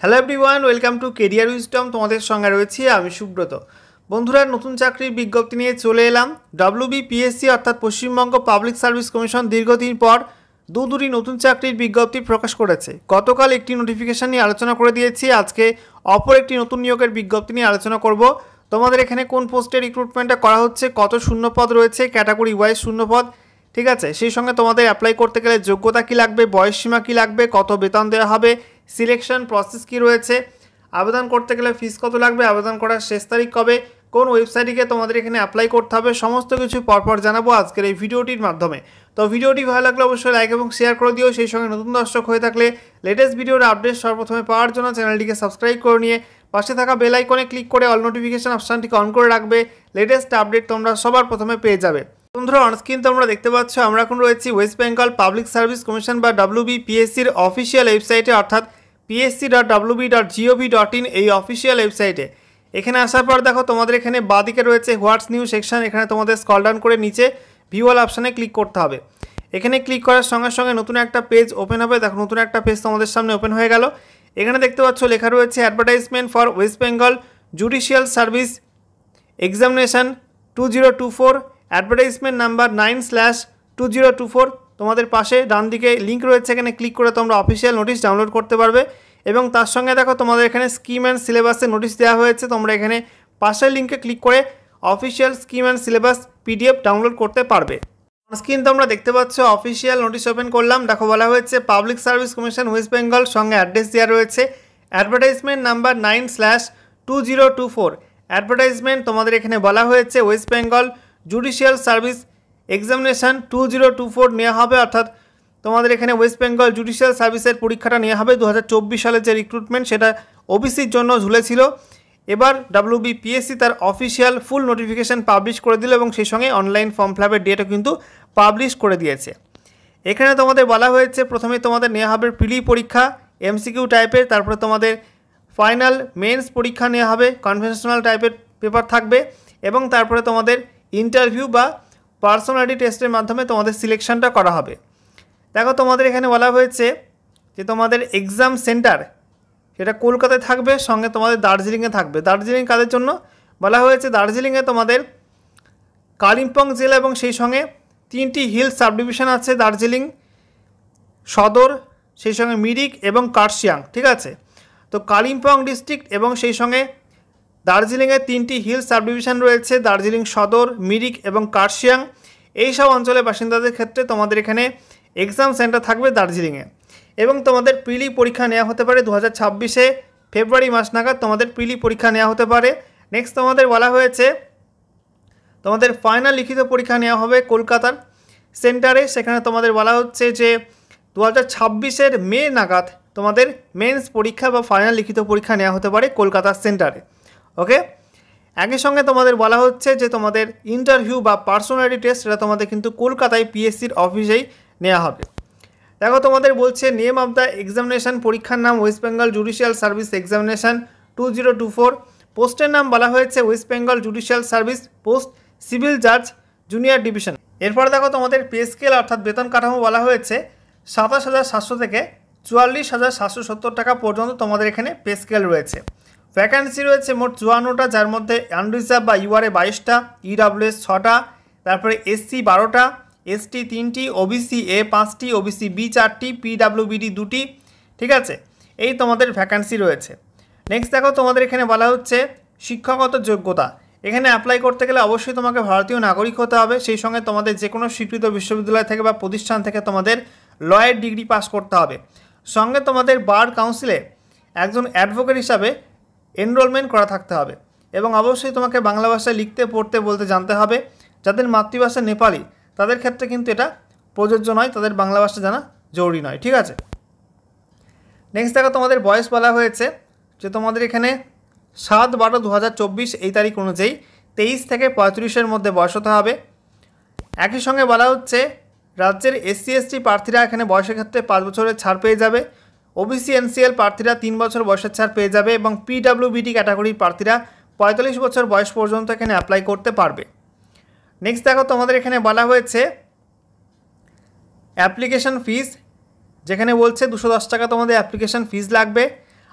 Hello everyone, welcome to career wisdom. তোমাদের সঙ্গে রয়েছি আমি সুব্রত। বন্ধুরা, নতুন চাকরির বিজ্ঞপ্তি নিয়ে চলে এলাম। WBPSC অর্থাৎ পশ্চিমবঙ্গ পাবলিক সার্ভিস কমিশন দীর্ঘদিন পর দুটি নতুন চাকরির বিজ্ঞপ্তি প্রকাশ করেছে। গতকাল একটি নোটিফিকেশন নিয়ে আলোচনা করে দিয়েছি, আজকে অপর একটি নতুন নিয়োগের বিজ্ঞপ্তি নিয়ে আলোচনা করব। তোমাদের এখানে কোন পোস্টে রিক্রুটমেন্টটা করা হচ্ছে, কত শূন্যপদ রয়েছে, ক্যাটাগরি ওয়াইজ শূন্যপদ, ঠিক আছে। সেই সঙ্গে তোমাদের অ্যাপ্লাই করতে গেলে যোগ্যতা কী লাগবে, বয়সসীমা কী লাগবে, কত বেতন দেওয়া হবে, সিলেকশন প্রসেস কী রয়েছে, আবেদন করতে গেলে ফিস কত লাগবে, আবেদন করার শেষ তারিখ কবে, কোন ওয়েবসাইটে তোমাদের এখানে অ্যাপ্লাই করতে হবে, সমস্ত কিছু পরপর জানাবো আজকের এই ভিডিওটির মাধ্যমে। তো ভিডিওটি ভালো লাগলে অবশ্যই লাইক এবং শেয়ার করে দিও। সেই সঙ্গে নতুন দর্শক হয়ে থাকলে লেটেস্ট ভিডিওর আপডেট সর্বপ্রথমে পাওয়ার জন্য চ্যানেলটিকে সাবস্ক্রাইব করে নিয়ে পাশে থাকা বেল আইকনে ক্লিক করে অল নোটিফিকেশন অপশানটিকে অন করে রাখবে। লেটেস্ট আপডেট তোমরা সবার প্রথমে পেয়ে যাবে। বন্ধুরা, অনস্ক্রিন তোমরা দেখতে পাচ্ছ আমরা এখন রয়েছি West Bengal public service commission বা WBPSCর অফিসিয়াল ওয়েবসাইটে, অর্থাৎ psc.wb.gov.in এই অফিসিয়াল ওয়েবসাইটে। এখানে আসার পর দেখো তোমাদের এখানে বাঁদিকে রয়েছে হোয়াটস নিউ সেকশন। এখানে তোমাদের স্ক্রল ডাউন করে নিচে ভিউ অল অপশানে ক্লিক করতে হবে। এখানে ক্লিক করার সঙ্গে সঙ্গে নতুন একটা পেজ ওপেন হবে। দেখো নতুন একটা পেজ তোমাদের সামনে ওপেন হয়ে গেল। এখানে দেখতে পাচ্ছ লেখা রয়েছে advertisement for West Bengal judicial service examination 2024, advertisement number 9/2024। তোমাদের পাশে ডান দিকে লিঙ্ক রয়েছে, এখানে ক্লিক করে তোমরা অফিসিয়াল নোটিশ ডাউনলোড করতে পারবে। এবং তার সঙ্গে দেখো তোমাদের এখানে স্কিম অ্যান্ড সিলেবাসের নোটিশ দেওয়া হয়েছে। তোমরা এখানে পাশের লিঙ্কে ক্লিক করে official scheme and syllabus PDF download করতে পারবে। স্ক্রিন তোমরা দেখতে পাচ্ছ অফিসিয়াল নোটিশ ওপেন করলাম। দেখো বলা হয়েছে public service commission West Bengal, সঙ্গে অ্যাড্রেস দেওয়া রয়েছে অ্যাডভার্টাইজমেন্ট নাম্বার 9/2024। অ্যাডভার্টাইজমেন্ট তোমাদের এখানে বলা হয়েছে West Bengal judicial service examination 2024 নেওয়া হবে, অর্থাৎ তোমাদের এখানে ওয়েস্ট বেঙ্গল জুডিশিয়াল সার্ভিসের পরীক্ষাটা নেওয়া হবে। 2024 সালে যে রিক্রুটমেন্ট সেটা OBCর জন্য ঝুলেছিল। এবার WBPSC তার অফিসিয়াল ফুল নোটিফিকেশান পাবলিশ করে দিল এবং সেই সঙ্গে অনলাইন ফর্ম ফিল আপের ডেটও কিন্তু পাবলিশ করে দিয়েছে। এখানে তোমাদের বলা হয়েছে প্রথমে তোমাদের নেওয়া হবে প্রিলি পরীক্ষা MCQ টাইপের, তারপরে তোমাদের ফাইনাল মেন্স পরীক্ষা নেওয়া হবে, কনভেনশনাল টাইপের পেপার থাকবে, এবং তারপরে তোমাদের ইন্টারভিউ বা পার্সোনালিটি টেস্টের মাধ্যমে তোমাদের সিলেকশনটা করা হবে। দেখো তোমাদের এখানে বলা হয়েছে যে তোমাদের এক্সাম সেন্টার সেটা কলকাতায় থাকবে, সঙ্গে তোমাদের দার্জিলিংয়ে থাকবে। দার্জিলিং কাদের জন্য বলা হয়েছে, দার্জিলিংয়ে তোমাদের কালিম্পং জেলা এবং সেই সঙ্গে 3টি হিল সাব ডিভিশন আছে, দার্জিলিং সদর, সেই সঙ্গে মিরিক এবং কার্শিয়াং, ঠিক আছে। তো কালিম্পং ডিস্ট্রিক্ট এবং সেই সঙ্গে দার্জিলিংয়ে 3টি হিল সাব ডিভিশন রয়েছে, দার্জিলিং সদর, মিরিক এবং কার্শিয়াং। এই সব অঞ্চলের বাসিন্দাদের ক্ষেত্রে তোমাদের এখানে এক্সাম সেন্টার থাকবে দার্জিলিংয়ে। এবং তোমাদের প্রিলি পরীক্ষা নেওয়া হতে পারে 2026 ফেব্রুয়ারি মাস নাগাদ তোমাদের প্রিলি পরীক্ষা নেওয়া হতে পারে। নেক্সট তোমাদের বলা হয়েছে তোমাদের ফাইনাল লিখিত পরীক্ষা নেওয়া হবে কলকাতার সেন্টারে। সেখানে তোমাদের বলা হচ্ছে যে 2026 মে নাগাদ তোমাদের মেন্স পরীক্ষা বা ফাইনাল লিখিত পরীক্ষা নেওয়া হতে পারে কলকাতার সেন্টারে। ওকে, একই সঙ্গে তোমাদের বলা হচ্ছে যে তোমাদের ইন্টারভিউ বা পার্সোনালিটি টেস্ট সেটা তোমাদের কিন্তু কলকাতায় PSCর অফিসেই নেওয়া হবে। দেখো তোমাদের বলছে নেম অফ দ্য এক্সামিনেশন, পরীক্ষার নাম West Bengal judicial service examination 2024। পোস্টের নাম বলা হয়েছে West Bengal judicial service post civil জাজ জুনিয়র ডিভিশন। এরপর দেখো তোমাদের পে স্কেল অর্থাৎ বেতন কাঠামো বলা হয়েছে 27,700 থেকে 44,770 টাকা পর্যন্ত তোমাদের এখানে পে স্কেল রয়েছে। ভ্যাকান্সি রয়েছে মোট 54টা, যার মধ্যে আনরিজার্ভ বা URA 22টা, EWS 6টা, তারপরে SC 12টা, ST 3টি, OBC A 5টি, OBC B 4টি, PWBD 2টি, ঠিক আছে। এই তোমাদের ভ্যাকান্সি রয়েছে। নেক্সট দেখো তোমাদের এখানে বলা হচ্ছে শিক্ষাগত যোগ্যতা। এখানে অ্যাপ্লাই করতে গেলে অবশ্যই তোমাকে ভারতীয় নাগরিক হতে হবে, সেই সঙ্গে তোমাদের যে কোনো স্বীকৃত বিশ্ববিদ্যালয় থেকে বা প্রতিষ্ঠান থেকে তোমাদের লয়ের ডিগ্রি পাস করতে হবে। সঙ্গে তোমাদের বার কাউন্সিলে একজন অ্যাডভোকেট হিসাবে এনরোলমেন্ট করা থাকতে হবে, এবং অবশ্যই তোমাকে বাংলা ভাষায় লিখতে পড়তে বলতে জানতে হবে। যাদের মাতৃভাষা নেপালি তাদের ক্ষেত্রে কিন্তু এটা প্রযোজ্য নয়, তাদের বাংলা ভাষা জানা জরুরি নয়, ঠিক আছে। নেক্সট দেখো তোমাদের বয়স বলা হয়েছে যে তোমাদের এখানে 7/12/2024 এই তারিখ অনুযায়ী 23 থেকে 35-এর মধ্যে বয়স হতে হবে। একই সঙ্গে বলা হচ্ছে রাজ্যের SC ST প্রার্থীরা এখানে বয়সের ক্ষেত্রে 5 বছরের ছাড় পেয়ে যাবে, OBC NCL প্রার্থীরা 3 বছর বয়সের ছাড় পেয়ে যাবে, এবং PWBD ক্যাটাগরির প্রার্থীরা 45 বছর বয়স পর্যন্ত এখানে অ্যাপ্লাই করতে পারবে। নেক্সট দেখো তোমাদের এখানে বলা হয়েছে অ্যাপ্লিকেশন ফিস, যেখানে বলছে 210 টাকা তোমাদের অ্যাপ্লিকেশন ফিস লাগবে।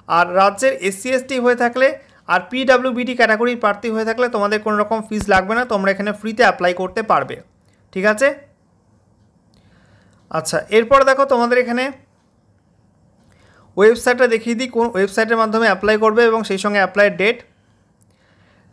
আর রাজ্যের SC ST হয়ে থাকলে আর PWBD ক্যাটাগরির প্রার্থী হয়ে থাকলে তোমাদের কোনো রকম ফিস লাগবে না, তোমরা এখানে ফ্রিতে অ্যাপ্লাই করতে পারবে। ঠিক আছে, আচ্ছা এরপর দেখো তোমাদের এখানে ওয়েবসাইটটা দেখিয়ে দিই কোন ওয়েবসাইটের মাধ্যমে অ্যাপ্লাই করবে এবং সেই সঙ্গে অ্যাপ্লাইয়ের ডেট।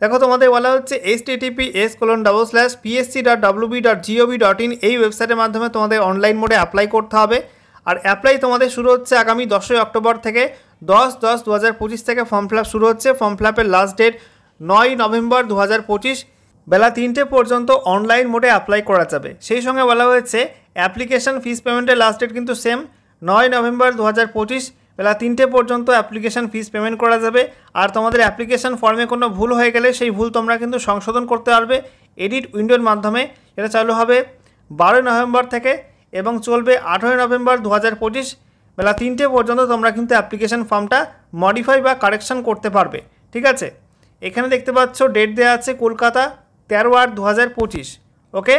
দেখো তোমাদের বলা হচ্ছে https://psc.wb.gov.in এই ওয়েবসাইটের মাধ্যমে তোমাদের অনলাইন মোডে অ্যাপ্লাই করতে হবে। আর অ্যাপ্লাই তোমাদের শুরু হচ্ছে আগামী 10ই অক্টোবর থেকে 10/10/2025 থেকে ফর্ম ফিল আপ শুরু হচ্ছে। ফর্ম ফিল আপের লাস্ট ডেট 9 নভেম্বর 2025 বেলা 3টে পর্যন্ত অনলাইন মোডে অ্যাপ্লাই করা যাবে। সেই সঙ্গে বলা হয়েছে অ্যাপ্লিকেশন ফিস পেমেন্টের লাস্ট ডেট কিন্তু সেম 9 নভেম্বর 2025 বেলা 3টে পর্যন্ত অ্যাপ্লিকেশন ফিস পেমেন্ট করা যাবে। আর তোমাদের অ্যাপ্লিকেশন ফর্মে কোনো ভুল হয়ে গেলে সেই ভুল তোমরা কিন্তু সংশোধন করতে পারবে এডিট উইন্ডোর মাধ্যমে। এটা চালু হবে 12 নভেম্বর থেকে এবং চলবে 18 নভেম্বর 2025 বেলা 3টে পর্যন্ত। তোমরা কিন্তু অ্যাপ্লিকেশন ফর্মটা মডিফাই বা কারেকশন করতে পারবে। ঠিক আছে, এখানে দেখতে পাচ্ছ ডেট দেওয়া আছে কলকাতা 13/8/2025। ওকে।